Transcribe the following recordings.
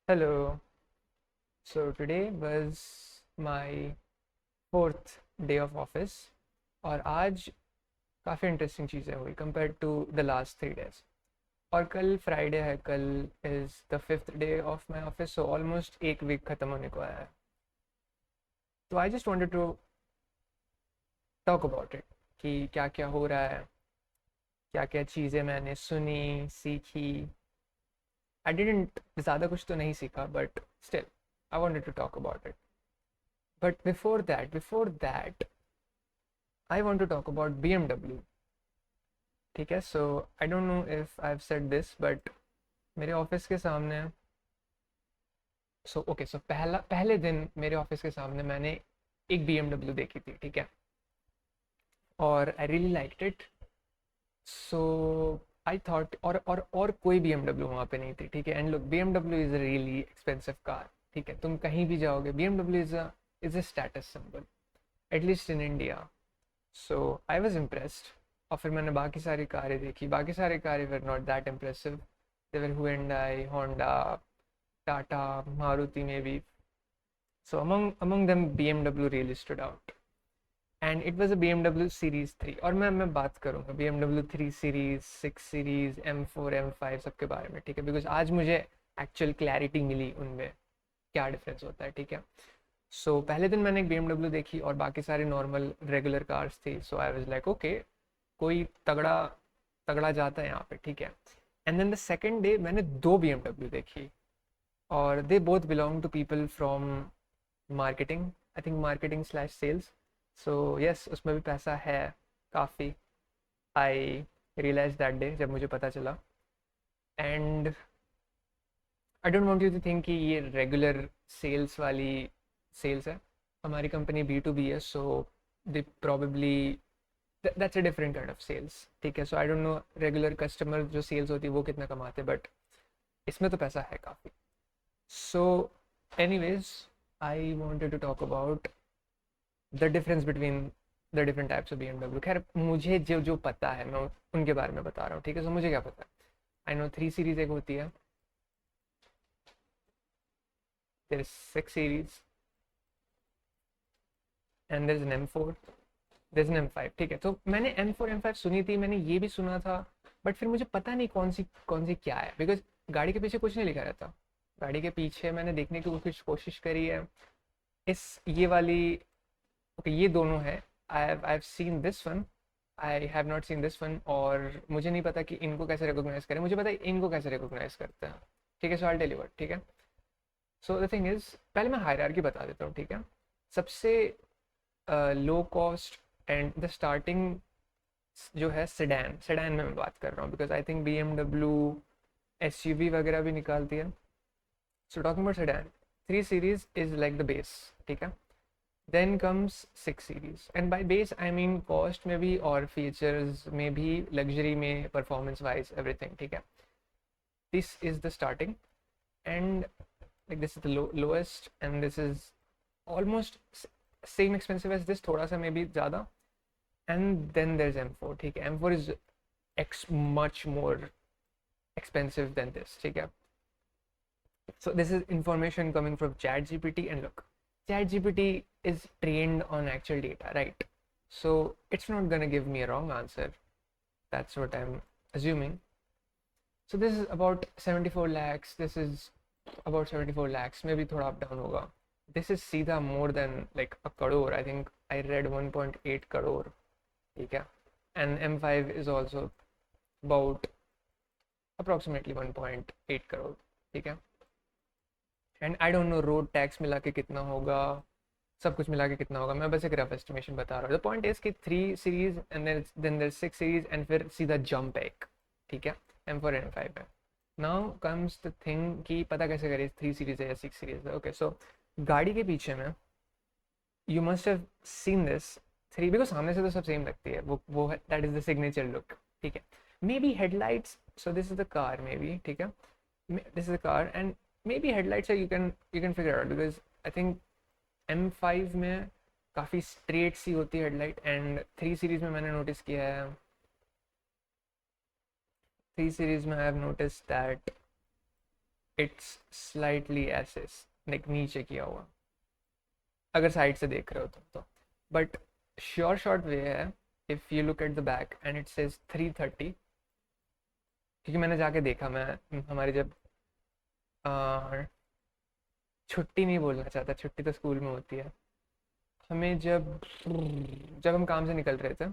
Hello. So today was my fourth day of office और आज काफ़ी इंटरेस्टिंग चीज़ें हुई compare to the last 3 days। और कल फ्राइडे है, कल is the fifth day of my office, so almost एक वीक ख़त्म होने को आया है। तो I just wanted to talk about it कि क्या क्या हो रहा है, क्या क्या चीज़ें मैंने सुनी सीखी। आई डिडंट ज़्यादा कुछ तो नहीं सीखा, but still I wanted to talk about it. But before that I want to talk about BMW. ठीक है, so I don't know if I have said this, but मेरे ऑफिस के सामने, सो पहले दिन मेरे ऑफिस के सामने मैंने एक BMW देखी थी, ठीक है, और I really liked it. So I thought, और कोई BMW वहाँ पे नहीं थी, ठीक है। And look, BMW is a really expensive car, ठीक है। तुम कहीं भी जाओगे, BMW is a status symbol, at least in India. So I was impressed. और फिर मैंने बाकी सारी कारें देखी, बाकी सारी कारें were not that impressive. They were Hyundai, Honda, Tata, Maruti में भी। सो among them BMW really stood out, and it was a BMW Series 3। और मैं बात करूँगा BMW 3 series, 6 series, M4, M5 सबके बारे में, ठीक है, बिकॉज आज मुझे एक्चुअल क्लैरिटी मिली उनमें क्या डिफरेंस होता है, ठीक है। सो पहले दिन मैंने एक BMW देखी और बाकी सारी नॉर्मल रेगुलर कार्स थी। So I was like okay, कोई तगड़ा तगड़ा जाता है यहाँ पे, ठीक है। And then the second day मैंने दो BMW देखी, और they both belong to people from marketing, I think marketing slash sales. So yes, उसमें भी पैसा है काफ़ी। आई रियलाइज दैट डे जब मुझे पता चला। And I don't want you to think कि ये रेगुलर सेल्स वाली सेल्स है। हमारी कंपनी B2B है, so they probably that's a different kind of sales, ठीक है। So I don't know regular customer जो सेल्स होती है वो कितना कमाते, बट इसमें तो पैसा है काफ़ी। So anyways, I wanted to talk about the difference between the different types of BMW। खैर, मुझे जो जो पता है मैं उनके बारे में बता रहा हूँ, ठीक है। सो मुझे क्या पता है, आई नो 3 सीरीज एक होती है, there is 6 series, and there is an M4, there is an M5, ठीक है। तो मैंने M4 M5 सुनी थी, मैंने ये भी सुना था, बट फिर मुझे पता नहीं कौन सी क्या है, बिकॉज गाड़ी के पीछे कुछ नहीं लिखा रहता। गाड़ी के पीछे मैंने देखने की कुछ कोशिश करी है, इस ये वाली, ओके, ये दोनों है। आई have seen this one, I have not seen this one, और मुझे नहीं पता कि इनको कैसे रिकॉग्नाइज करें, मुझे पता है इनको कैसे रिकॉग्नाइज करते हैं, ठीक है। So I tell you what, ठीक है। सो द थिंग इज, पहले मैं हायरार्की बता देता हूँ, ठीक है। सबसे low cost and the starting जो है सेडान, सेडान में मैं बात कर रहा हूँ, because I think BMW SUV वगैरह भी निकालती है। So talking about sedan, 3 series is like the base, ठीक है। Then comes 6 series, and by base I mean cost में भी और फीचर्स में भी, लग्जरी में, परफॉर्मेंस वाइज, एवरीथिंग, ठीक है। This is the starting, and like this is the lowest, and this is almost same expensive as this, थोड़ा सा मे बी ज़्यादा। and then there's M4, ठीक है। M4 is much more expensive than this, ठीक है। so this is information coming from ChatGPT, and look, ChatGPT is trained on actual data, right? So it's not gonna give me a wrong answer, that's what I'm assuming. So this is about 74 lakhs, this is about 74 lakhs, maybe thoda up down hoga। this is सीधा more than like a crore, I think I read 1.8 crore, ठीक है। and M5 is also about approximately 1.8 crore, ठीक है। And I don't no road tax मिला के कितना होगा, सब कुछ मिला के कितना होगा, मैं बस एक रफ एस्टिमेशन बता रहा हूँ। द पॉइंट इज कि 3 series and then there 6 series, and फिर सीधा जंप एक, ठीक है, M4 M5 है। नाउ कम्स द थिंग कि पता कैसे करें 3 सीरीज है या 6 सीरीज है। ओके, सो गाड़ी के पीछे में, you must have seen this 3, because सामने से तो सब सेम लगती है, वो है, that is the signature look, ठीक है। May be headlights, so this is the car may be, ठीक है, this is the car, and maybe headlights are you can figure out, because I think M5 में काफ़ी straight सी होती है headlight, and 3 series में मैंने नोटिस किया है, 3 सीरीज में I have notice that it's slightly ऐसे लाइक नीचे किया हुआ, अगर साइड से देख रहे हो तो बट श्योर शॉर्ट वे है, if you look at the back and it says 330, क्योंकि मैंने जाके देखा, मैं हमारी जब छुट्टी नहीं बोलना चाहता, छुट्टी तो स्कूल में होती है, हमें जब जब हम काम से निकल रहे थे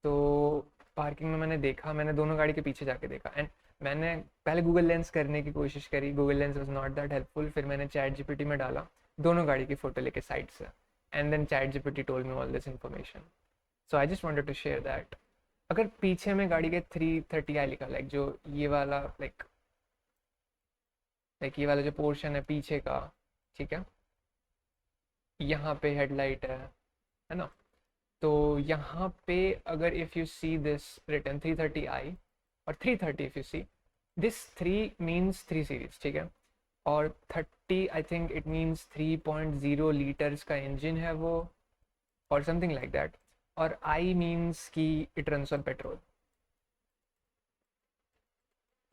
तो पार्किंग में मैंने देखा, मैंने दोनों गाड़ी के पीछे जाके देखा एंड मैंने पहले गूगल लेंस करने की कोशिश करी, Google lens was not that helpful, फिर मैंने चैट जीपीटी में डाला दोनों गाड़ी की फ़ोटो लेके साइड से, and then ChatGPT told me all this information. So I just wanted to share that. अगर पीछे में गाड़ी के 330 आई लिखा, लाइक जो ये वाला लाइक ये वाला जो पोर्शन है पीछे का, ठीक है, यहाँ पे हेडलाइट है ना, तो यहाँ पे अगर if you see this written 330i और 330, if you see this 3 means 3 series, ठीक है, और 30 I think it means 3.0 litres का इंजन है वो, और समथिंग लाइक दैट, और आई मीन्स कि इट रन्स ऑन पेट्रोल।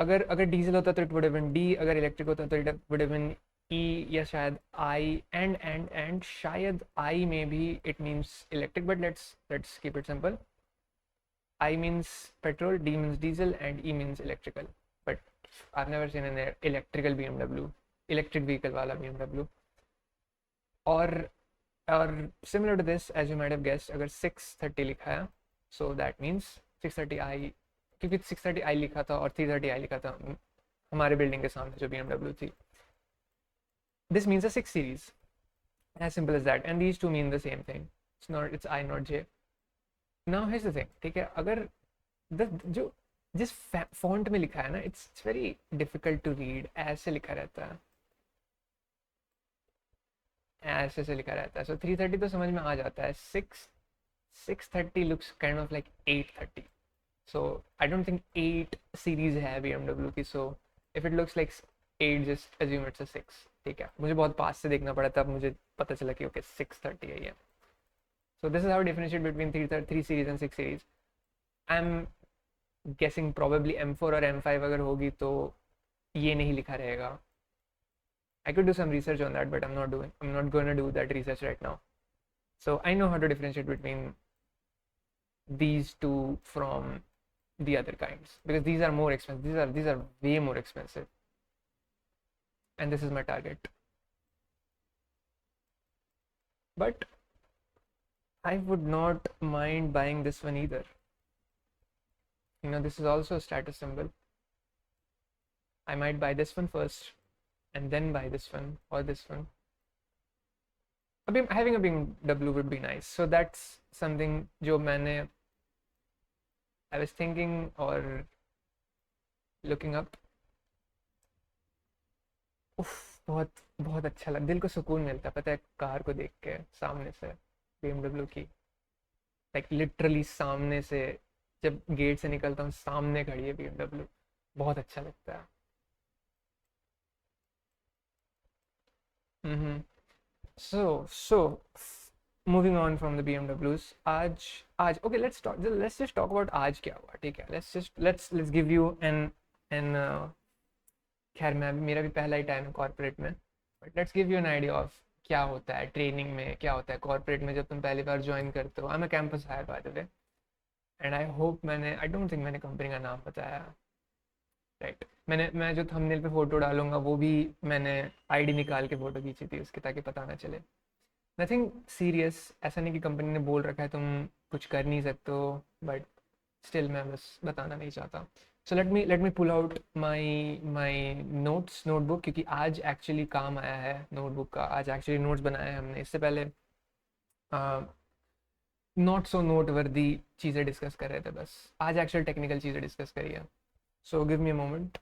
अगर अगर डीजल होता तो it would have been D, अगर इलेक्ट्रिक होता तो it would have been E, या शायद आई, एंड शायद आई में भी it means electric, but let's keep it simple. I means petrol, D means diesel, and E means electrical. But I've never seen an electrical BMW, electric vehicle wala BMW. Or similar to this, as you might have guessed, अगर 630 लिखा है, so that means 630i, क्योंकि 630i लिखा था और 330i लिखा था हमारे बिल्डिंग के सामने जो BMW थी, this means a 6 series, as simple as that, and these two mean the same thing. It's I not J. Now here's the thing, ठीक है, अगर जो जिस फॉन्ट में लिखा है ना, it's very difficult to read, ऐसे लिखा रहता है, ऐसे से लिखा रहता है, सो 330 तो समझ में आ जाता है, 630 looks kind of like 830, so I don't think 8 series है BMW की, so if it looks like 8 just assume it's a 6, ठीक है, मुझे बहुत पास से देखना पड़ा तब मुझे पता चला कि ओके 630 है ये। So this is how I differentiate between 3 series and 6 series. I'm guessing probably M4 और M5 अगर होगी तो ये नहीं लिखा रहेगा. I could do some research on that, but I'm not going to do that research right now. So I know how to differentiate between these two from the other kinds, because these are more expensive. These are way more expensive, and this is my target. But I would not mind buying this one either. You know, this is also a status symbol. I might buy this one first and then buy this one or this one. Having a BMW would be nice. So that's something जो मैंने I was thinking or looking up. उफ, बहुत बहुत अच्छा लगा, दिल को सुकून मिलता है, पता है, कार को देख के सामने से BMW की, लाइक लिटरली सामने से, जब गेट से निकलता हूँ सामने खड़ी है BMW, बहुत अच्छा लगता है। So moving on from the BMWs, आज okay, let's just talk about आज क्या हुआ, ठीक है, लेट्स गिव यू एन खैर मेरा भी पहला ही टाइम है कॉर्पोरेट में, but let's give you an idea of क्या होता है ट्रेनिंग में, क्या होता है कॉर्पोरेट में जब तुम पहली बार ज्वाइन करते हो। I am a campus hire by the way, and I don't think मैंने कंपनी का नाम बताया, राइट, मैं जो थंबनेल पे फोटो डालूंगा वो भी मैंने आईडी निकाल के फोटो खींची थी उसकी, ताकि पता ना चले, नथिंग सीरियस, ऐसा नहीं कि कंपनी ने बोल रखा है तुम कुछ कर नहीं सकते हो, बट स्टिल मैं बस बताना नहीं चाहता। So let me pull out my notebook, क्योंकि आज एक्चुअली काम आया है नोटबुक का, आज एक्चुअली नोट्स बनाए हैं हमने, इससे पहले नॉट सो नोट वर्दी चीज़ें डिस्कस कर रहे थे, बस आज एक्चुअल टेक्निकल चीज़ें डिस्कस करी है। So give me a moment.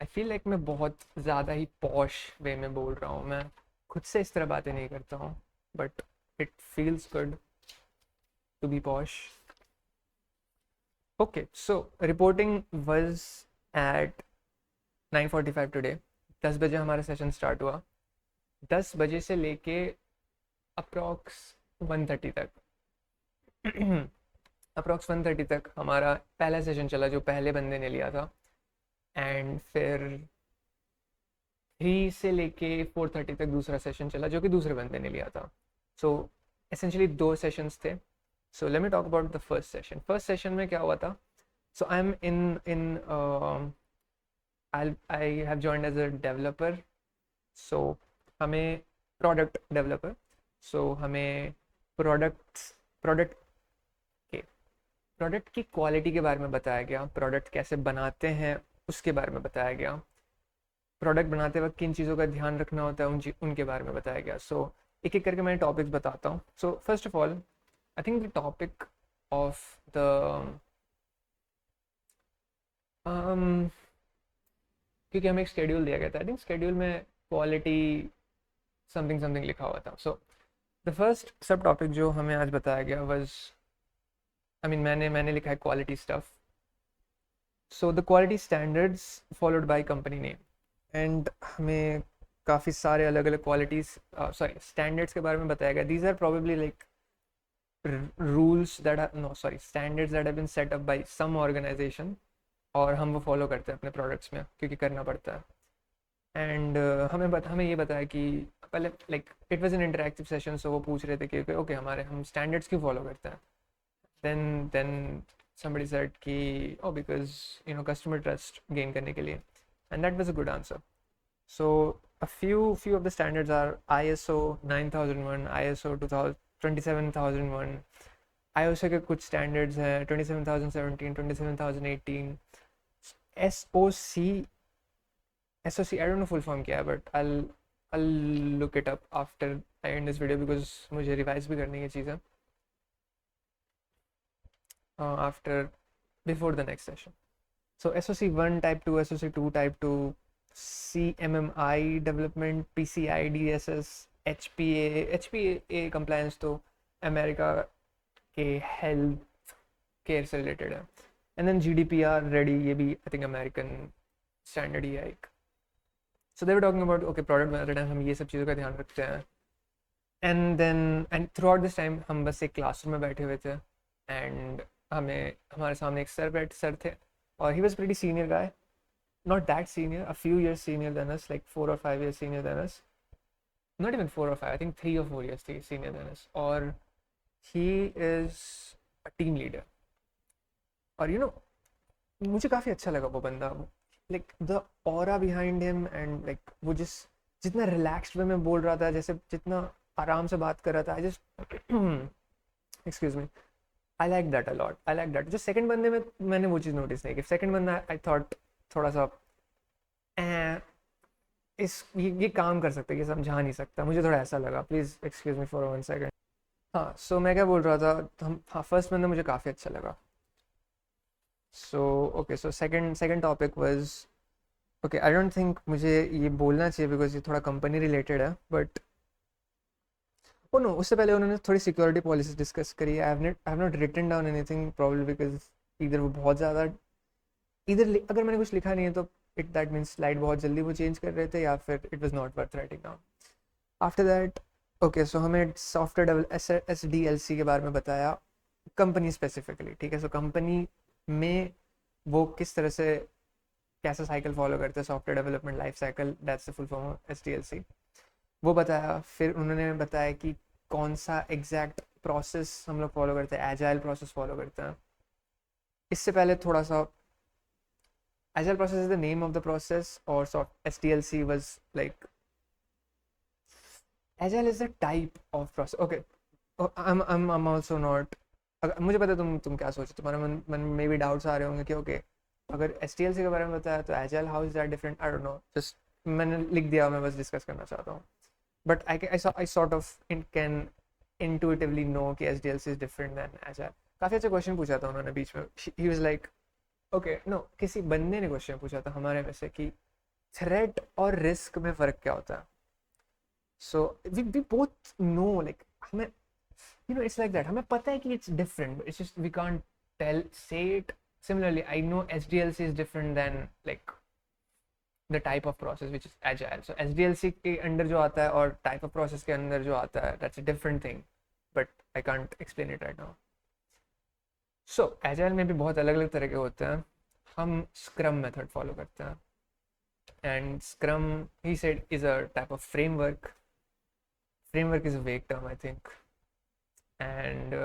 I feel like मैं बहुत ज़्यादा ही पॉश वे में बोल रहा हूँ, मैं खुद से इस तरह बातें नहीं करता हूँ, but it feels good to be posh. Okay, so reporting was at 9:45 today, 10 बजे हमारा सेशन स्टार्ट हुआ, 10 बजे से लेके अप्रॉक्स 1:30 तक अप्रॉक्स 1:30 तक हमारा पहला सेशन चला जो पहले बंदे ने लिया था, एंड फिर 3 से लेके 4:30 तक दूसरा सेशन चला जो कि दूसरे बंदे ने लिया था. सो एसेंशियली 2 सेशंस थे. So let me talk about the first session में क्या हुआ था. So I am in I have joined as a developer. So हमें प्रोडक्ट डेवलपर. सो हमें प्रोडक्ट के प्रोडक्ट की क्वालिटी के बारे में बताया गया. प्रोडक्ट कैसे बनाते हैं उसके बारे में बताया गया. प्रोडक्ट बनाते वक्त किन चीज़ों का ध्यान रखना होता है उनके बारे में बताया गया. सो एक एक करके मैं टॉपिक्स बताता हूँ. So first of all I think the topic of the क्योंकि हमें एक शेड्यूल दिया गया था. आई थिंक शेड्यूल में क्वालिटी समथिंग समथिंग लिखा हुआ था. सो द फर्स्ट सब टॉपिक जो हमें आज बताया गया वाज मैंने लिखा है quality stuff. So the quality standards followed by company name. And हमें काफ़ी सारे अलग अलग क्वालिटीज़ स्टैंडर्ड्स के बारे में बताया गया. These are probably like rules that are no sorry standards that have been set up by some organisation और हम वो फॉलो करते हैं अपने प्रोडक्ट्स में क्योंकि करना पड़ता है. एंड हमें ये बताया कि पहले like it was an interactive session. So वो पूछ रहे थे कि ओके हम स्टैंडर्ड्स क्यों फॉलो करते हैं. देन somebody said कि because customer trust gain करने के लिए. And that was a good answer. So a few of the standards are ISO 9001, ISO 27001. ISO के कुछ standards हैं 27017, 27018. SOC I don't know full form क्या है but I'll look it up after I end this video because मुझे revise भी करनी है चीज़ें before the next session. So SOC 1 type 2, SOC 2 type 2, CMMI development, PCI DSS, HPA compliance तो America के health care से रिलेटेड है. And then GDPR ready ये भी आई थिंक अमेरिकन स्टैंडर्ड ही है एक. So they were talking about okay product बनाते टाइम हम ये सब चीज़ों का ध्यान रखते हैं. And throughout this time हम बस एक क्लासरूम में बैठे हुए थे. एंड हमारे सामने एक सर थे और he was pretty senior guy, not that senior, a few years senior than us, like 4 or 5 years senior than us, not even 4 or 5, I think 3 or 4 years senior than us. और he is a team leader. और मुझे काफ़ी अच्छा लगा वो बंदा. like the aura behind him and like वो जितना relaxed वे में बोल रहा था, जैसे जितना आराम से बात कर रहा था, I just excuse me, I like that a lot. I like that. जो सेकंड बंदे में मैंने वो चीज़ नोटिस नहीं की. सेकंड बंदा I thought थोड़ा सा ये काम कर सकता है, ये समझा नहीं सकता. मुझे थोड़ा ऐसा लगा. Please excuse me for 1 second. हाँ सो मैं क्या बोल रहा था. हाँ फर्स्ट बंदा मुझे काफ़ी अच्छा लगा. So okay so second topic was okay I don't think मुझे ये बोलना चाहिए बिकॉज ये थोड़ा कंपनी रिलेटेड है बट ओ नो उससे पहले उन्होंने थोड़ी सिक्योरिटी पॉलिसी डिस्कस करी. I have not written down anything probably because इधर वो बहुत ज़्यादा अगर मैंने कुछ लिखा नहीं है तो दैट मीन्स स्लाइड बहुत जल्दी वो चेंज कर रहे थे या फिर it was not worth writing down. After that okay so हमें सॉफ्टवेयर SDLC के बारे में बताया कंपनी स्पेसिफिकली. ठीक है. सो कंपनी में वो किस तरह से कैसा साइकिल फॉलो करते हैं, software development life cycle, that's the full form of SDLC. वो बताया. फिर उन्होंने बताया कि कौन सा एग्जैक्ट प्रोसेस हम लोग फॉलो करते हैं. एजाइल प्रोसेस फॉलो करते हैं. इससे पहले थोड़ा सा Agile process is the name of the process or SDLC was like Agile is a type of process. Okay, I'm also not. मुझे पता है तुम क्या सोचो. तुम्हारे मन में भी डाउट्स आ रहे होंगे कि ओके अगर SDLC के बारे में बताया तो Agile how is that different? I don't know. Just मैंने लिख दिया, मैं बस डिस्कस करना चाहता हूँ. But I sort of can intuitively know कि SDLC is different than Agile. काफ़ी अच्छा क्वेश्चन पूछा था उन्होंने बीच में. He was like okay no किसी बंदे ने क्वेश्चन पूछा था हमारे में से कि थ्रेट और रिस्क में फ़र्क क्या होता है. So we both know like हमें इट्स लाइक दैट. हमें पता है कि it's different. It's just we can't tell say it similarly. I know SDLC is different than like the type of process which is agile. So SDLC के under जो आता है और टाइप ऑफ प्रोसेस के अंदर जो आता है that's a different thing but I can't explain it right now. So agile में भी बहुत अलग अलग तरह के होते हैं. हम स्क्रम मेथड फॉलो करते हैं. And Scrum, he said, is a type of framework. Framework is a vague term, I think. And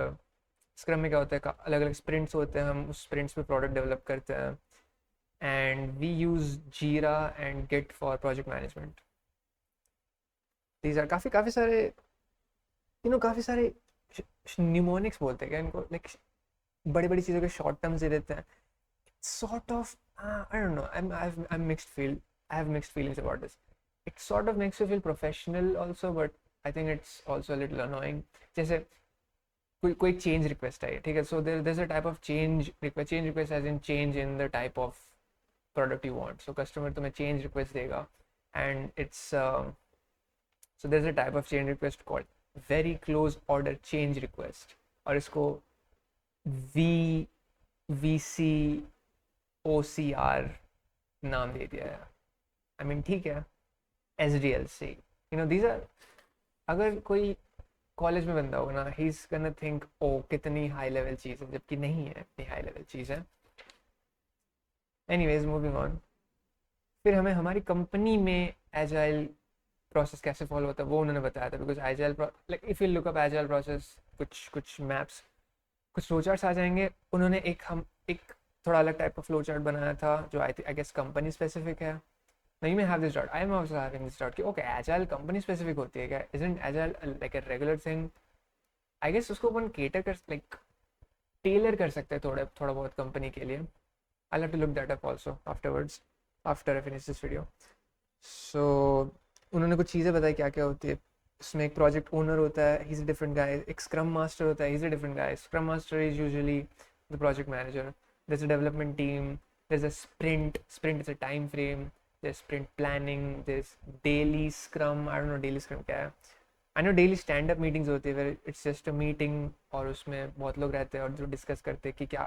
scrum में क्या होता है, अलग अलग स्प्रिंट्स होते हैं, हम उस स्प्रिंट्स में प्रोडक्ट डेवलप करते हैं. And we use Jira and Git for project management. These are काफ़ी काफ़ी सारे काफ़ी सारे न्यूमोनिक्स बोलते हैं क्या इनको, लाइक बड़ी बड़ी चीज़ों के शॉर्ट टर्म्स दे देते हैं. Sort of, I don't know. I'm mixed feel. I have mixed feelings about this. It sort of makes you feel professional also, but I think it's also a little annoying. जैसे कोई change request है, ठीक है? So there's a type of change request. Change request as in change in the type of product you want. So customer तुम्हें change request देगा, and it's so there's a type of change request called very close order change request, और इसको VC OCR नाम दे दिया है. I mean ठीक है, SDLC, these are, अगर कोई कॉलेज में बंदा होगा ना, he is gonna think oh कितनी हाई लेवल चीज़ है, जबकि नहीं है इतनी हाई लेवल चीज़ है. Anyways moving on. फिर हमें हमारी कंपनी में एजाइल प्रोसेस कैसे फॉलो होता है वो उन्होंने बताया था. Because agile, like if you look up agile process, कुछ मैप्स, कुछ फ्लो चार्ट्स आ जाएंगे. उन्होंने एक थोड़ा अलग टाइप का फ्लो चार्ट बनाया था जो आई गेस कंपनी स्पेसिफिक है. Now you may have this doubt. I am also having this doubt कि okay, agile company specific होती है क्या? Isn't agile like a regular thing? I guess उसको अपन cater कर, like tailor कर सकते हैं थोड़ा बहुत कंपनी के लिए. I'll have to look that up also afterwards, after I finish this video. So उन्होंने कुछ चीज़ें बताई क्या क्या होती है. उसमें एक प्रोजेक्ट ओनर होता है, he's a different guy. एक स्क्रम मास्टर होता है, he's a different guy. Scrum master is usually the project manager. There's a development team. There's a sprint. Sprint is a time frame. There's sprint planning, there's daily scrum. I don't know daily scrum क्या है. I know daily stand up meetings होती है where it's just a meeting और उसमें बहुत लोग रहते हैं और जो डिस्कस करते हैं कि क्या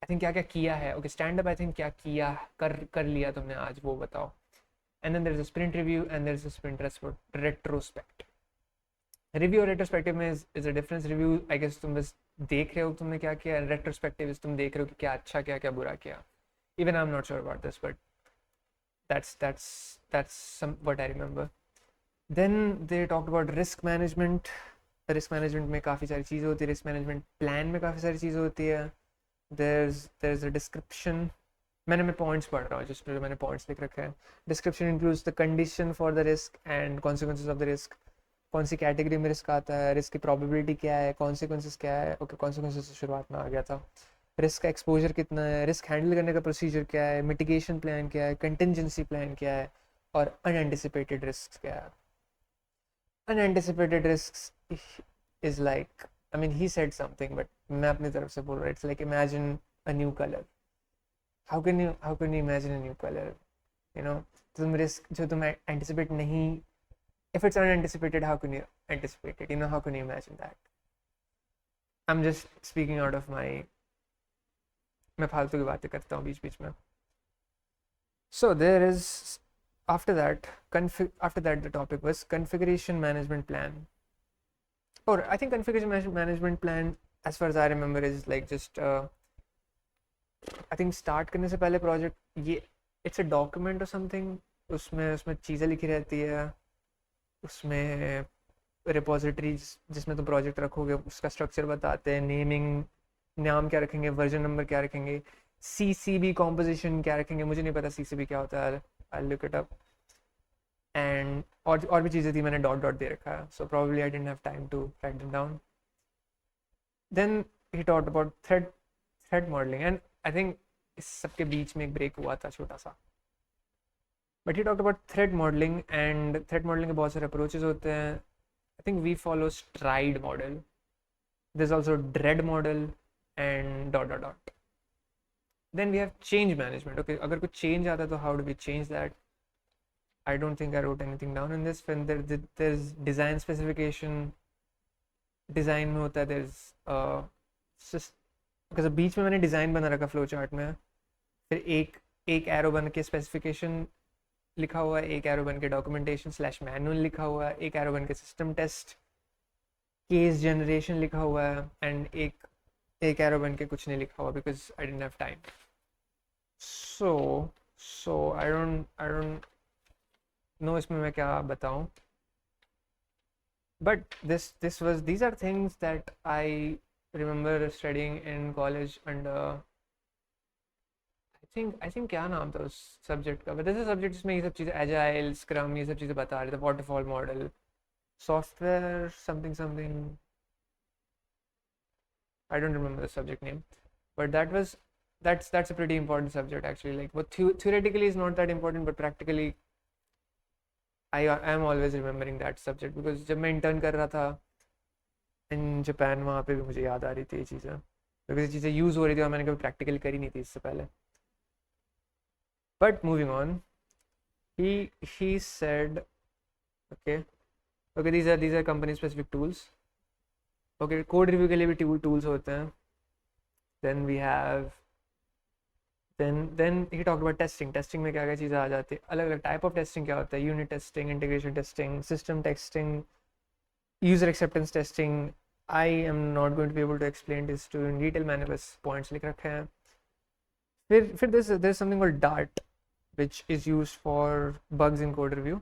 I think क्या क्या किया है. Okay, stand up I think क्या किया कर लिया तुमने आज वो बताओ. And then there's a sprint review and there's a sprint retrospect. Review और retrospective में is a difference. Review I guess तुम बस देख रहे हो तुमने क्या किया. Retrospective is तुम देख रहे हो कि क्या अच्छा किया क्या बुरा किया. Even I'm not sure about this, but that's some what I remember. Then they talked about risk management. Risk management में काफ़ी सारी चीज़ें होती है. Risk management plan में काफ़ी सारी चीज़ें होती है. There's a description. मैं points पढ़ रहा हूँ, just मैंने points लिख रखे हैं. Description includes the condition for the risk and consequences of the risk. कौन सी कैटेगरी में रिस्क आता है, रिस्क की प्रोबेबिलिटी क्या है, कॉन्सिक्वेंसेस क्या है. ओके, कॉन्सिक्वेंसेस शुरुआत में आ गया था. रिस्क का एक्सपोजर कितना है, रिस्क हैंडल करने का प्रोसीजर क्या है, मिटिगेशन प्लान क्या है, कंटिंजेंसी प्लान क्या है, और अनएंटिसिपेटेड रिस्क क्या है. Unanticipated risk is like, I mean he said something but मैं अपनी तरफ से बोल रहा हूँ. It's like imagine a new colour. How can you imagine a new colour, तुम रिस्क जो तुम एंटिसिपेट नहीं, if it's unanticipated, how can you anticipate it, how can you imagine that? I'm just speaking out of my, मैं फालतू की बातें करता हूँ बीच बीच में. So there is, after that the topic was configuration management plan. Or I think configuration management plan, as far as I remember, is like just I think start करने से पहले project ये it's a document or something. उसमें चीज़ें लिखी रहती है. उसमें रिपोजिटरी जिसमें तुम प्रोजेक्ट रखोगे उसका स्ट्रक्चर बताते हैं. नेमिंग, नाम क्या रखेंगे, वर्जन नंबर क्या रखेंगे, CCB कॉम्पोजिशन क्या रखेंगे. मुझे नहीं पता CCB क्या होता है. I look it up. And और भी चीज़ें थी, मैंने डॉट दे रखा है. So probably I didn't have time to write them down. Then he talked about thread modelling. And I think इस सबके बीच में एक ब्रेक हुआ था छोटा सा. But he talked about thread modeling, and thread modeling के बहुत सारे approaches होते हैं. I think we follow stride model. There's also dread model and ... Then we have change management. Okay, अगर कुछ change आता है तो how do we change that? I don't think I wrote anything down in this. When there's design specification. Design में होता है there's because बीच में मैंने design बना रखा flow chart में. फिर एक arrow बन के specification लिखा हुआ है, एक एरो बन के डॉक्यूमेंटेशन / मैनुअल लिखा हुआ है, एक एरो बन के सिस्टम टेस्ट केस जनरेशन लिखा हुआ है, एंड एक एरो बन के कुछ नहीं लिखा हुआ because I didn't have time. So so I don't know इसमें मैं क्या बताऊं, but these are things that I remember studying in college under I think क्या नाम था उस सब्जेक्ट का, but this is सब्जेक्ट जिसमें ये सब चीज़ें एजाइल स्क्रम ये सब चीज़ें बता रहे थे, waterfall model software something I don't remember the subject name, but that's a pretty important subject actually. Like, what theoretically is not that important, but practically I am always remembering that subject because जब मैं intern कर रहा था in Japan वहाँ पे भी मुझे याद आ रही थी ये चीज़ें, because ये चीज़ें यूज़ हो रही थी और मैंने कभी practical करी नहीं थी इससे पहले. But moving on, he said, okay, these are company specific tools. Okay, code review के लिए भी tools होते हैं. Then we have then he talked about testing में क्या क्या चीज़ें आ जाती है, अलग अलग टाइप ऑफ टेस्टिंग क्या होता है, unit testing, integration testing, system testing, user acceptance testing. I am not going to be able to explain this to in detail, मैंने बस पॉइंट्स लिख रखे हैं. फिर there is something called dart which is used for bugs in code review.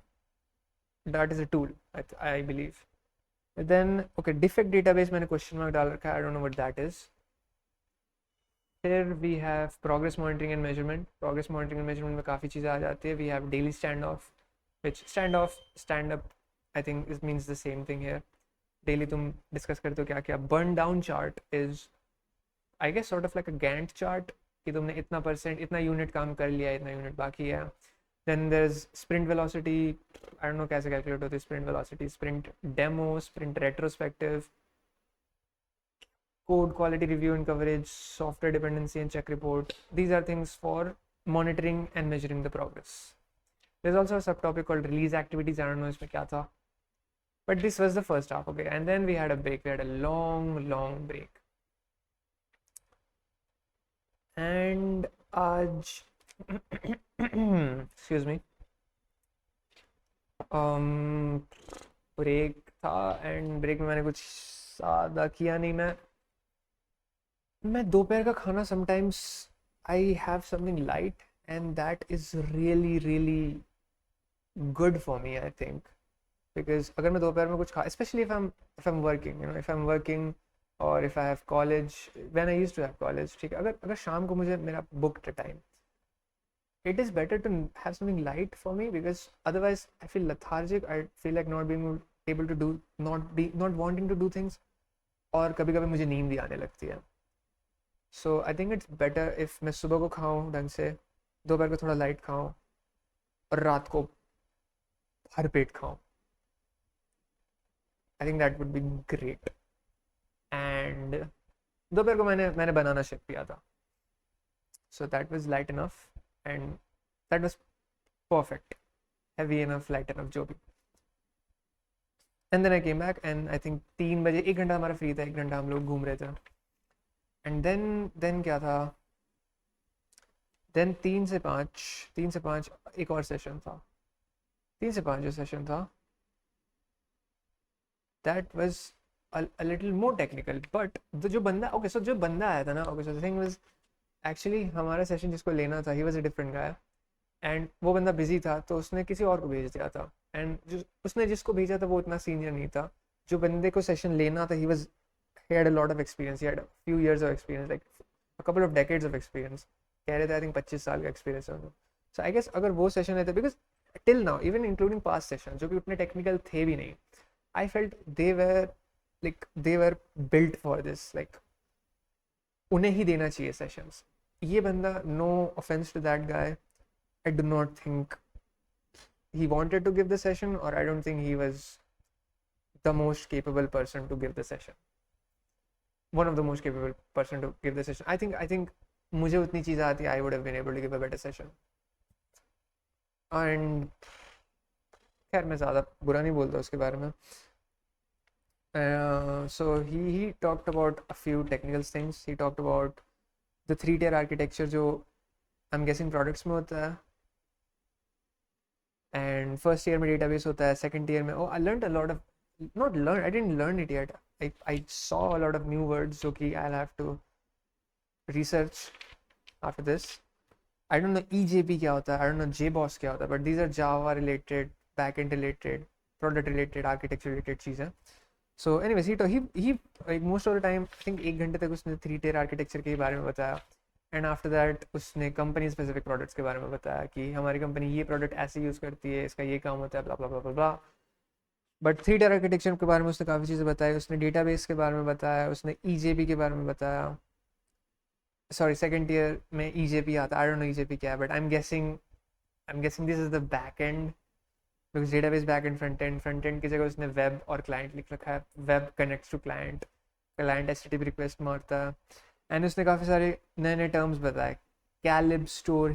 Dart is a tool, I believe. And then okay, defect database मैंने question mark डाल रखा है, I don't know what that is. Here we have progress monitoring and measurement. Progress monitoring and measurement में काफ़ी चीज़ें आ जाती है. We have daily standoff, which stand up I think is means the same thing here. Daily तुम discuss करते हो क्या क्या. Burn down chart is I guess sort of like a Gantt chart कि तुमने इतना परसेंट इतना यूनिट काम कर लिया, इतना यूनिट बाकी है. Then there's sprint velocity. I don't know कैसे कैलकुलेट होती है sprint velocity. Sprint demo, sprint retrospective, code quality review and coverage, software dependency and check report. These are things for monitoring and measuring the progress. There's also a subtopic called release activities. I don't know इसमें क्या था, but this was the first half. Okay, and then we had a break. We had a long break. And आज excuse me, break था and break में मैंने कुछ ज़्यादा किया नहीं. मैं दोपहर का खाना sometimes I have something light and that is really good for me I think, because अगर मैं दोपहर में कुछ खा, specially if I am working, you know, if I am working और if I have college, when I used to have college, ठीक है, अगर शाम को मुझे मेरा booked time, it is better to have something light for me because otherwise I feel lethargic. I feel like not being able to do, not wanting to do things, और कभी कभी मुझे नींद भी आने लगती है. So I think it's better if मैं सुबह को खाऊं ढंग से, दोपहर को थोड़ा लाइट खाऊं और रात को भर पेट खाऊं. I think that would be great. And दोपहर को मैंने बनाना सीख लिया था, so that was light enough and that was perfect, heavy enough, light enough, जो भी. And then I came back and I think 3 बजे, 1 घंटा हमारा फ्री था, 1 घंटा हम लोग घूम रहे थे. And then क्या था, then 3 से 5 एक और सेशन था, 3 से 5 जो सेशन था, that was a little more technical, but जो बंदा आया था ना, okay, so the thing was actually हमारा सेशन जिसको लेना था, he was a different guy and वो बंदा बिजी था तो उसने किसी और को भेज दिया था, and उसने जिसको भेजा था वो उतना सीनियर नहीं था. जो बंदे को सेशन लेना था, he had a lot of experience, he had a few years of experience, like a couple of decades of experience. कह रहे थे I think 25 साल का experience है. So I guess अगर वो सेशन लेते, because till now even including past sessions जो कि उतने technical थे भी नहीं, I felt they were built for this, like उन्हें ही देना चाहिए सेशंस. ये बंदा, no offense to that guy, I do not think he wanted to give the session, or I don't think he was the most capable person to give the session, one of the most capable person to give the session. I think मुझे उतनी चीज़ आती, I would have been able to give a better session. And खैर मैं ज़्यादा बुरा नहीं बोलता उसके बारे में. So he talked about a few technical things. He talked about the 3-tier architecture जो I'm guessing products में होता है, and first tier में database होता है, second tier में I learned a lot of, I didn't learn it yet. I saw a lot of new words जो कि I'll have to research after this. I don't know EJP क्या होता है, आई don't no JBoss क्या होता है, but these are Java related, backend related, product related, architecture related चीज़ें. So anyways he like most of the time I think 1 घंटे तक उसने 3 tier आर्किटेक्चर के बारे में बताया. एंड आफ्टर दैट उसने कंपनी स्पेसिफिक प्रोडक्ट्स के बारे में बताया कि हमारी कंपनी ये प्रोडक्ट ऐसे यूज़ करती है, इसका ये काम होता है, ब्ला ब्ला ब्ला ब्ला. बट 3 tier आर्किटेक्चर के बारे में उसने काफ़ी चीज़ें बताई. उसने डेटाबेस के बारे में बताया, उसने EJP के बारे में बताया. सॉरी, सेकंड ईयर में EJP आता, आई डोंट नो EJP क्या है, but I am guessing this is the back end, because database back end front end की जगह उसने वेब और क्लाइंट लिख रखा है. Web connects to client, client HTTP request मारता है. एंड उसने काफ़ी सारे नए नए टर्म्स बताए. कैलिब स्टोर,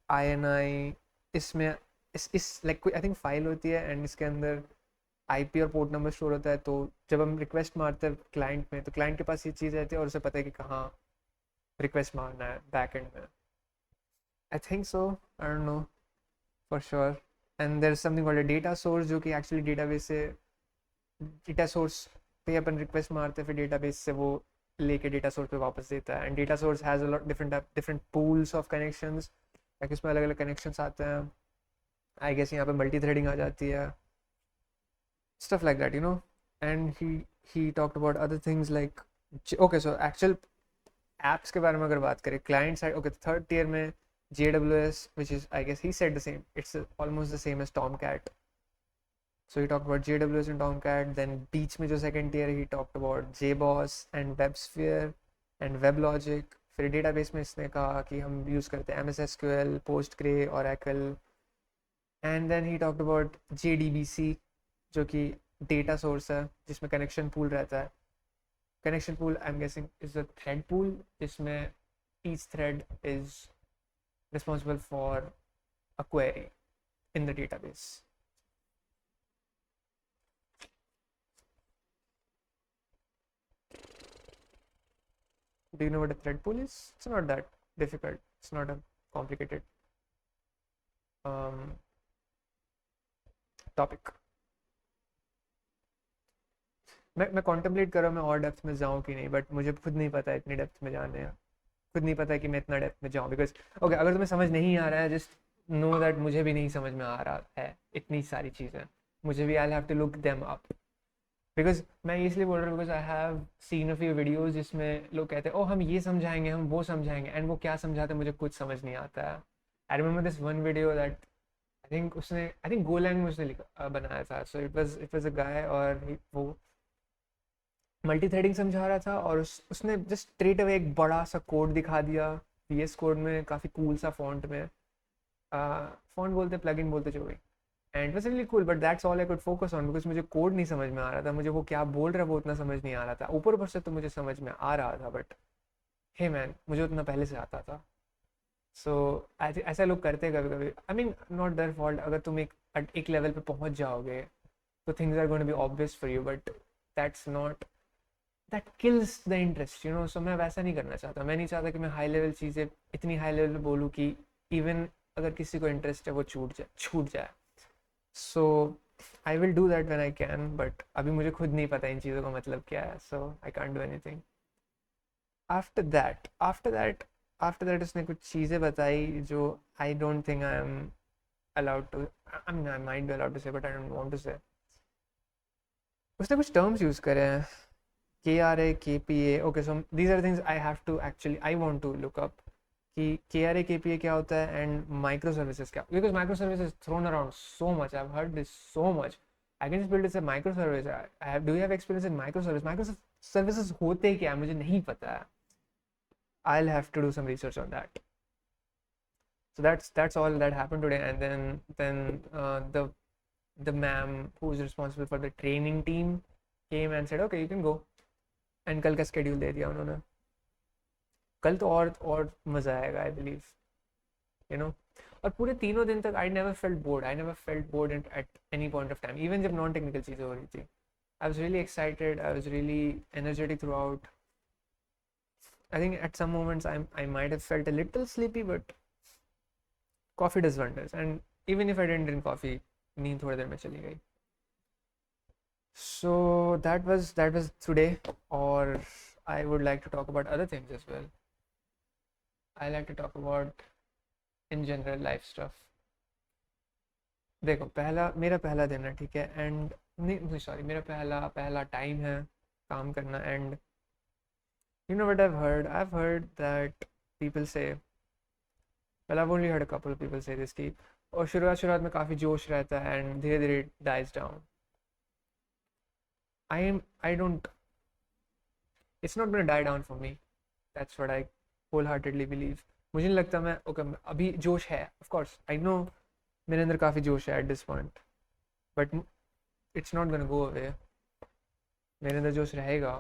INI, इसमें इस लाइक कोई आई थिंक फाइल होती है एंड इसके अंदर IP और पोर्ट नंबर स्टोर होता है. तो जब हम रिक्वेस्ट मारते हैं क्लाइंट में, तो क्लाइंट के पास ये चीज़ रहती है और उसे पता है कि कहाँ रिक्वेस्ट मारना है बैक एंड में. I think so, I don't know for sure. And there is something called data source, जो कि एक्चुअली डेटाबेस से, डेटा सोर्स पे अपन रिक्वेस्ट मारते हैं, फिर डेटाबेस से वो लेके डेटा सोर्स पे वापस देता है. And data source has a lot different pools of connections, like इसमें अलग अलग कनेक्शंस आते हैं. आई गेस यहाँ पे मल्टी थ्रेडिंग आ जाती है, stuff like that, you know. And he talked about other things like, okay, so actual apps के बारे में अगर बात करें, client side, okay, third tier में JWS, which is, I guess he said the same, it's almost the same as Tomcat. So he talked about JWS and Tomcat. Then बीच में जो second tier, he talked about JBoss and WebSphere and WebLogic. फिर database में इसने कहा कि हम use करते हैं MS SQL, Postgre, Oracle. And then he talked about JDBC, जो कि डेटा सोर्स है जिसमें कनेक्शन पूल रहता है. Connection pool I am guessing is a thread pool, जिसमें each thread is responsible for a query in the database. Do you know what a thread pool is? It's not that difficult. It's not a complicated topic. मैं contemplate कर रहा हूँ मैं और depth में जाऊँ कि नहीं, बट मुझे खुद नहीं पता है इतनी डेप्थ में जाने हैं. खुद नहीं पता है कि मैं इतना डेप्थ में जाऊँ. बिकॉज ओके, अगर तुम्हें समझ नहीं आ रहा है, जस्ट नो दैट मुझे भी नहीं समझ में आ रहा है इतनी सारी चीज़ें. मुझे भी I have to look them up. Because मैं इसलिए बोल रहा हूँ because I have seen a few videos जिसमें लोग कहते हैं ओ हम ये समझाएंगे, हम वो समझाएंगे, एंड वो क्या समझाते हैं मुझे कुछ समझ नहीं आता है. I remember this one video that I think Golang में उसने बनाया था. सो इट वाज अ गाय, और वो मल्टी थ्रेडिंग समझा रहा था, और उसने जस्ट स्ट्रेट अवे एक बड़ा सा कोड दिखा दिया VS कोड में, काफ़ी कूल सा फॉन्ट में. फॉन्ट बोलते, प्लगइन बोलते, जो भी. And was really cool, but that's all I could focus on, because मुझे कोड नहीं समझ में आ रहा था. मुझे वो क्या बोल रहा है वो उतना समझ नहीं आ रहा था. ऊपर ऊपर से तो मुझे समझ में आ रहा था, बट हे मैन, मुझे उतना पहले से आता था. सो ऐसा लोग करते हैं कभी कभी. I mean not their fault. अगर तुम एक लेवल पे पहुंच जाओगे तो things are going to be obvious for you, but that's not, that kills the interest, you know. So मैं वैसा नहीं करना चाहता. मैं नहीं चाहता कि मैं हाई लेवल चीज़ें इतनी हाई लेवल पे बोलूँ कि इवन अगर किसी को इंटरेस्ट है वो छूट जाए. So I will do that when I can, but अभी मुझे खुद नहीं पता इन चीज़ों का मतलब क्या है. So I can't do anything. After that उसने कुछ चीज़ें बताई जो I don't think I am allowed to, I mean I might be allowed to say, but I don't want to say. उसने कुछ टर्म्स यूज़ करे हैं, KRA, KPA. Okay, so these are things I have to actually, I want to look up कि KRA, KPA क्या होता है, and microservices क्या, because microservices thrown around so much. I've heard this so much. I can just build as a microservice. Do you have experience in microservice? Microservices होते क्या है मुझे नहीं पता है. I'll have to do some research on that. So that's all that happened today. And then the ma'am who's responsible for the training team came and said okay, you can go. And कल का schedule दे दिया उन्होंने. कल तो और मज़ा आएगा, I believe, you know. और पूरे 3 दिन तक I never felt bored at any point of time, even जब नॉन टेक्निकल चीज़ें हो रही थी. I was really excited, I was really energetic throughout. I think at some moments I might have felt a little sleepy, but coffee does wonders. And even if I didn't drink coffee, नींद थोड़ी देर में चली गई. So that was today. Or I would like to talk about other things as well. I like to talk about in general life stuff. देखो मेरा पहला दिन है, ठीक है, एंड नहीं सॉरी, मेरा पहला पहला टाइम है काम करना। And you know what I've heard that people say, well I've only heard a couple of people say this, कि और शुरुआत में काफ़ी जोश रहता है एंड धीरे धीरे dies down. I don't, it's not gonna die down for me, that's what I wholeheartedly believe। मुझे नहीं लगता मैं ओके अभी जोश है, ऑफ कोर्स आई नो मेरे अंदर काफ़ी जोश है at this point, but it's not gonna go away. मेरे अंदर जोश रहेगा,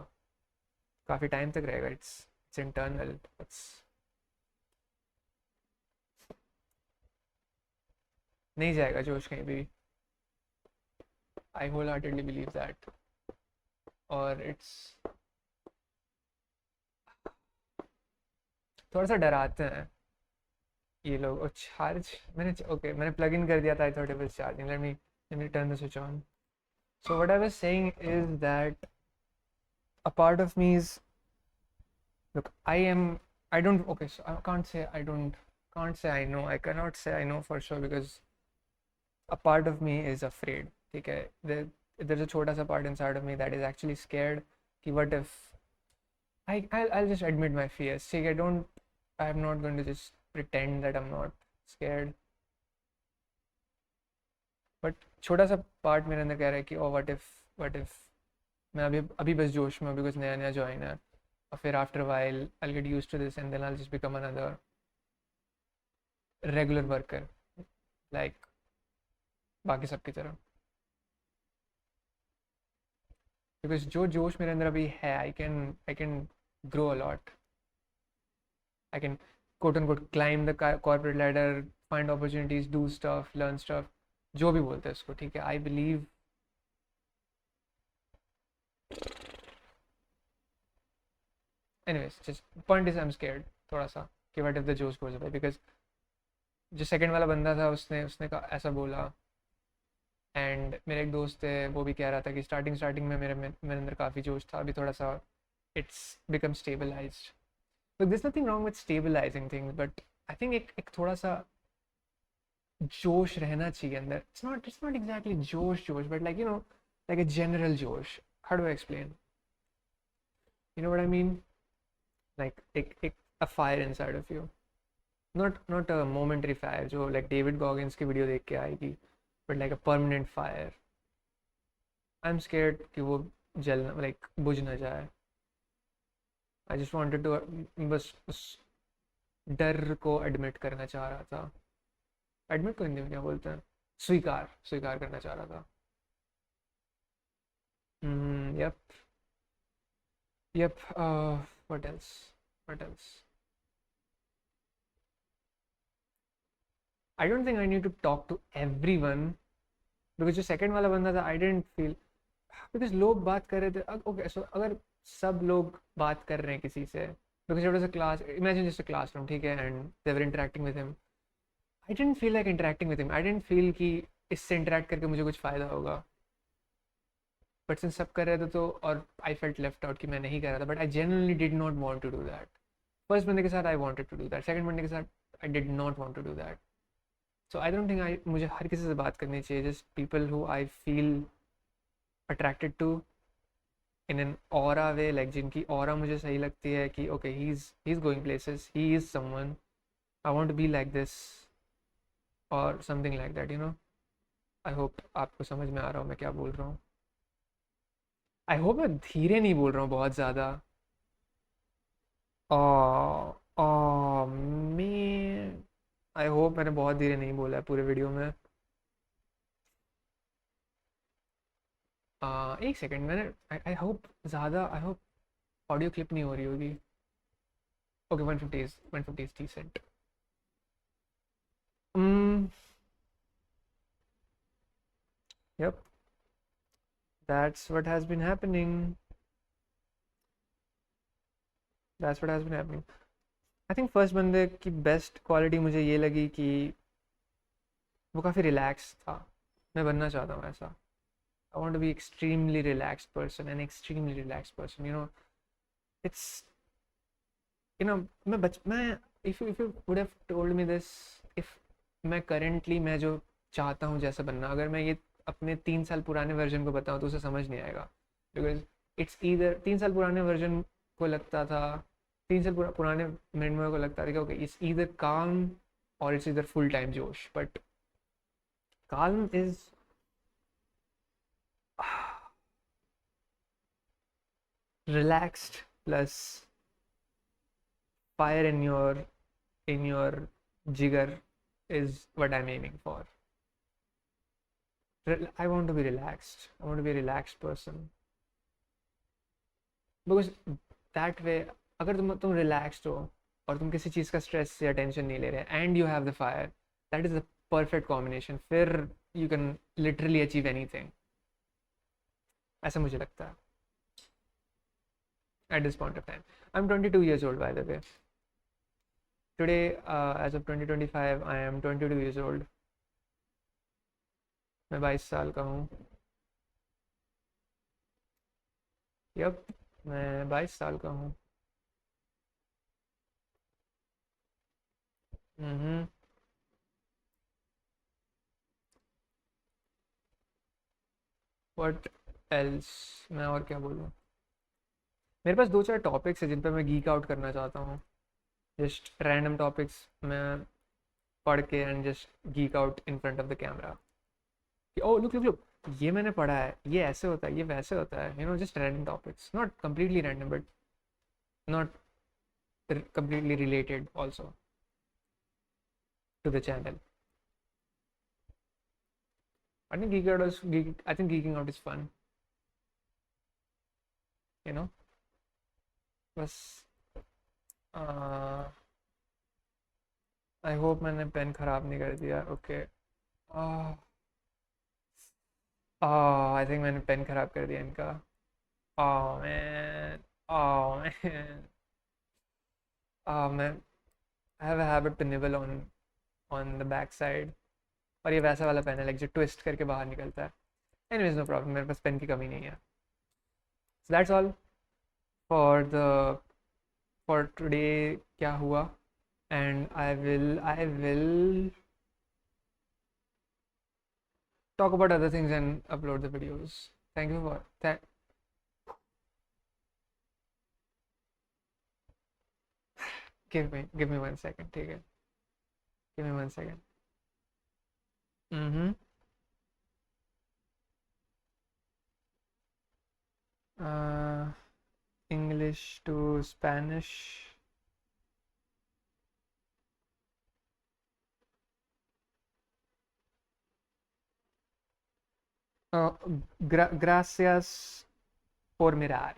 काफ़ी टाइम तक रहेगा। इट्स इंटरनल, इट्स नहीं जाएगा जोश कहीं भी। आई होल हार्टेडली बिलीव दैट। और इट्स थोड़ा सा डराते हैं ये लोग। और चार्ज मैंने प्लग इन कर दिया था, I thought it was charging. Let me turn the switch on. So what I was saying is that a part of me is, look, I don't, okay, so I can't say I know, I cannot say I know for sure, because a part of me is afraid, ठीक है। There's a छोटा सा part inside of me that is actually scared कि what if I'll just admit my fears, ठीक है। I'm not going to just pretend that I'm not scared, but छोटा सा part मेरे अंदर कह रहा है कि oh what if मैं अभी बस जोश में हूँ बिकॉज नया नया ज्वाइन है, और फिर after while I'll get used to this and then I'll just become another regular worker like बाकी सबकी तरह। बिकॉज जो जोश मेरे अंदर अभी है, I can grow a lot. I can quote unquote climb the corporate ladder, find opportunities, do stuff, learn stuff, जो भी बोलते हैं उसको, ठीक है। I believe anyways, just point is I'm scared थोड़ा सा कि what if the जोश goes away, because जो सेकंड वाला बंदा था उसने ऐसा बोला। एंड मेरे एक दोस्त थे, वो भी कह रहा था कि स्टार्टिंग में मेरे अंदर काफ़ी जोश था, अभी थोड़ा सा इट्स बिकम स्टेबलाइज्ड। तो this nothing wrong with stabilizing things, but I think एक थोड़ा सा जोश रहना चाहिए अंदर। इट्स नॉट एग्जैक्टली जोश but like like a general जोश। How do I explain, you know what I mean? Like एक a fire inside of you, not a momentary fire जो लाइक डेविड गॉगिन्स की वीडियो देख के आएगी, but like a permanent fire. I am scared कि वो जलना like बुझ ना जाए। आई जस्ट वांटेड टू, बस उस डर को एडमिट करना चाह रहा था। एडमिट को हिंदी में क्या बोलते हैं? स्वीकार करना चाह रहा था। Yup yup. What else? I don't think I need to talk to everyone, because जो सेकंड वाला बंदा था आई डिडंट फील, बिकॉज लोग बात कर रहे थे। ओके सो अगर सब लोग बात कर रहे हैं किसी से, because it was a class, imagine just a classroom, ठीक है, and they were interacting with him. I didn't feel like interacting with him, I didn't feel कि इससे इंटरेक्ट करके मुझे कुछ फ़ायदा होगा। बट सिंस सब कर रहे थे तो, और आई फेल्ट लेफ्ट आउट कि मैं नहीं कर रहा था, but I genuinely did not want to do that. First बंदे के साथ I wanted to do that, second बंदे के साथ I did not want to do that. So I don't think मुझे हर किसी से बात करनी चाहिए, just people who I feel attracted to in an aura way, like जिनकी ऑरा मुझे सही लगती है कि okay he is going places, he is someone I want to be like this, और something like that, I hope आपको समझ में आ रहा हूँ मैं क्या बोल रहा हूँ। आई होप मैं धीरे नहीं बोल रहा हूँ बहुत ज़्यादा। मैं आई होप मैंने बहुत धीरे नहीं बोला है पूरे वीडियो में। एक सेकंड, मैंने आई होप ज़्यादा, आई होप ऑडियो क्लिप नहीं हो रही होगी। Okay 150 is decent. Yup, that's what has been happening, I think first बंदे की बेस्ट क्वालिटी मुझे ये लगी कि वो काफ़ी रिलैक्स था। मैं बनना चाहता हूँ ऐसा। I want to be extremely relaxed person, an extremely relaxed person, it's मैं if you would have told me this if मैं करेंटली मैं जो चाहता हूँ जैसा बनना, अगर मैं ये अपने 3 साल पुराने वर्जन को बताऊँ तो उसे समझ नहीं आएगा, बिकॉज इट्स ईदर 3 साल पुराने वर्जन को लगता था, 3 साल पुराने मृण्मय को लगता था कि ओके इट्स ईदर काम और इट्स ईदर फुल टाइम जोश, but calm is relaxed plus fire in your jigger is what I'm aiming for. I want to be relaxed. I want to be a relaxed person because that way अगर तुम relaxed हो और तुम किसी चीज़ का stress या tension नहीं ले रहे and you have the fire, that is the perfect combination. फिर you can literally achieve anything. ऐसा मुझे लगता है at this point of time. I'm 22 years old, by the way. Today, as of 2025, I am 22 years old. मैं 22 साल का हूँ. Yup, मैं 22 साल का हूँ. What else? मैं और क्या बोलूँ? मेरे पास 2-4 टॉपिक्स है जिन पर मैं गीक आउट करना चाहता हूँ. जस्ट रैंडम टॉपिक्स मैं पढ़ के and just geek out in front of the camera. Oh look look look, ये मैंने पढ़ा है, ये ऐसे होता है, ये वैसे होता है, just random topics, not completely random but not completely related also to the channel. I think geeking out is fun, बस. आई होप मैंने पेन ख़राब नहीं कर दिया. ओके. आई थिंक मैंने पेन ख़राब कर दिया इनका. मैन. मैन. मैं I have a habit to nibble on the back side, और ये वैसा वाला पेन है लाइक जो ट्विस्ट करके बाहर निकलता है. एनीवेज नो प्रॉब्लम, मेरे पास पेन की कमी नहीं है. So that's all for today. क्या हुआ? And I will talk about other things and upload the videos. Thank you for that. Give me 1 second. ठीक है. Give me 1 second. Mm-hmm. uh, English to Spanish. uh, Gracias por mirar.